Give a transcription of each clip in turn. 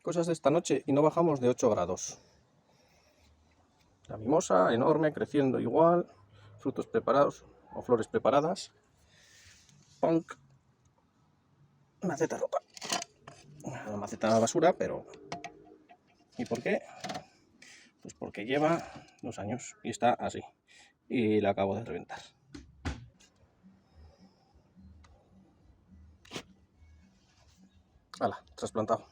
Cosas de esta noche y no bajamos de 8 grados. La mimosa enorme, creciendo igual, frutos preparados o flores preparadas. Punk. Maceta rota. Una maceta basura, pero... ¿Y por qué? Pues porque lleva 2 años y está así. Y la acabo de reventar. Hala, trasplantado.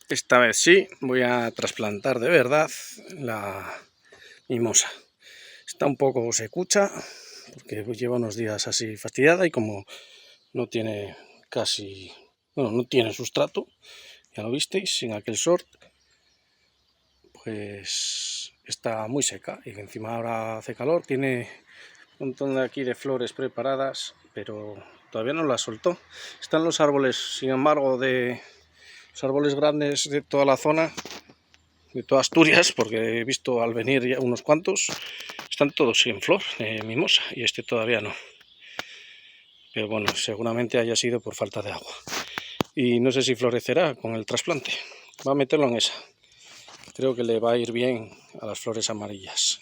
Esta vez sí, voy a trasplantar de verdad la mimosa. Está un poco secucha, porque lleva unos días así fastidiada y como no tiene casi... Bueno, no tiene sustrato, ya lo visteis, sin aquel short, pues está muy seca y encima ahora hace calor, tiene un montón de aquí de flores preparadas, pero todavía no las soltó. Están los árboles, sin embargo, de los árboles grandes de toda la zona, de toda Asturias, porque he visto al venir ya unos cuantos, están todos en flor de mimosa y este todavía no. Pero bueno, seguramente haya sido por falta de agua. Y no sé si florecerá con el trasplante. Va a meterlo en esa. Creo que le va a ir bien a las flores amarillas.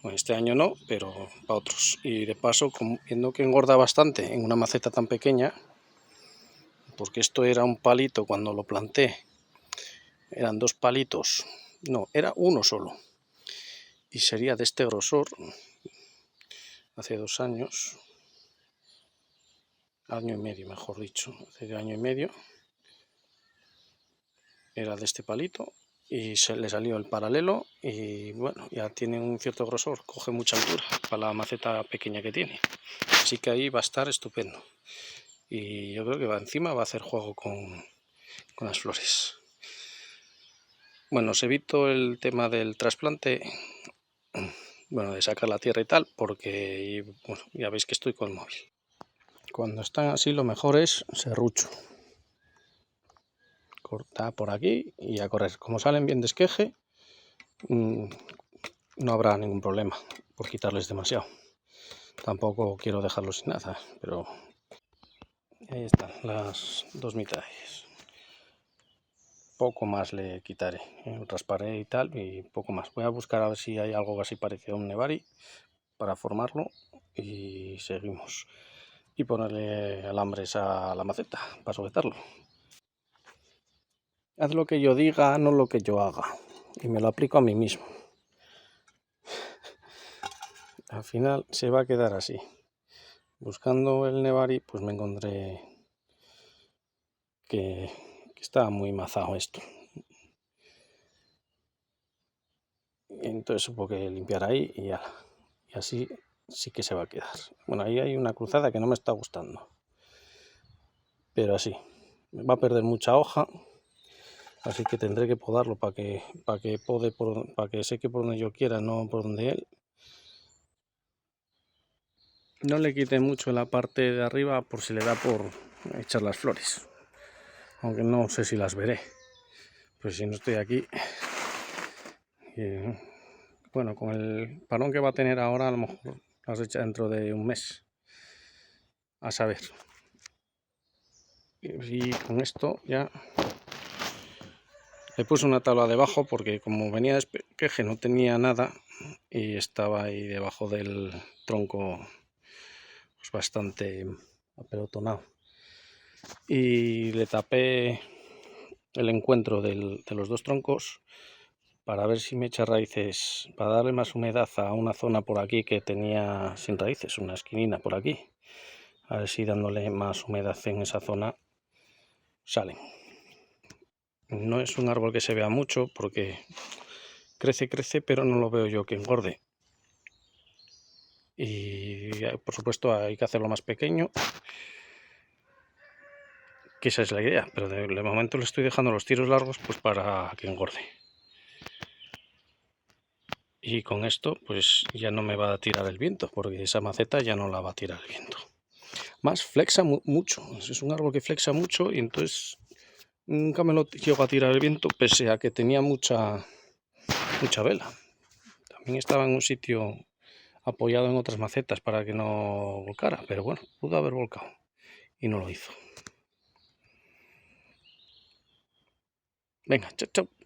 Bueno, este año no, pero para otros. Y de paso, viendo que engorda bastante en una maceta tan pequeña, porque esto era un palito cuando lo planté, eran 2 palitos, no, era uno solo. Y sería de este grosor, hace 2 años, año y medio mejor dicho, hace año y medio, era de este palito. Y se le salió el paralelo y bueno, ya tiene un cierto grosor, coge mucha altura para la maceta pequeña que tiene. Así que ahí va a estar estupendo. Y yo creo que encima va a hacer juego con las flores. Bueno, os evito el tema del trasplante, bueno, de sacar la tierra y tal, porque bueno, ya veis que estoy con el móvil. Cuando están así lo mejor es serrucho. Corta por aquí y a correr. Como salen bien de esqueje, no habrá ningún problema por quitarles demasiado. Tampoco quiero dejarlos sin nada, pero ahí están las 2 mitades. Poco más le quitaré, rasparé y tal, y poco más. Voy a buscar a ver si hay algo así parecido a un Nebari para formarlo y seguimos. Y ponerle alambres a la maceta para sujetarlo. Haz lo que yo diga, no lo que yo haga. Y me lo aplico a mí mismo. Al final se va a quedar así. Buscando el Nebari, pues me encontré que estaba muy mazado esto. Y entonces hubo que limpiar ahí y ya. Y así sí que se va a quedar. Bueno, ahí hay una cruzada que no me está gustando. Pero así. Va a perder mucha hoja. Así que tendré que podarlo para que seque por donde yo quiera, no por donde él. No le quite mucho en la parte de arriba por si le da por echar las flores. Aunque no sé si las veré. Pues si no estoy aquí. Bueno, con el parón que va a tener ahora, a lo mejor las echa dentro de un mes. A saber. Y con esto ya le puse una tabla debajo porque como venía de esqueje no tenía nada y estaba ahí debajo del tronco pues bastante apelotonado. Y le tapé el encuentro de los 2 troncos para ver si me echa raíces, para darle más humedad a una zona por aquí que tenía sin raíces, una esquinina por aquí. A ver si dándole más humedad en esa zona salen. No es un árbol que se vea mucho porque crece, pero no lo veo yo que engorde. Y por supuesto hay que hacerlo más pequeño, que esa es la idea, pero de momento le estoy dejando los tiros largos pues para que engorde. Y con esto pues ya no me va a tirar el viento, porque esa maceta ya no la va a tirar el viento. Más flexa mucho, es un árbol que flexa mucho y entonces nunca me lo llego a tirar el viento, pese a que tenía mucha vela. También estaba en un sitio apoyado en otras macetas para que no volcara, pero bueno, pudo haber volcado y no lo hizo. Venga, chao, chao.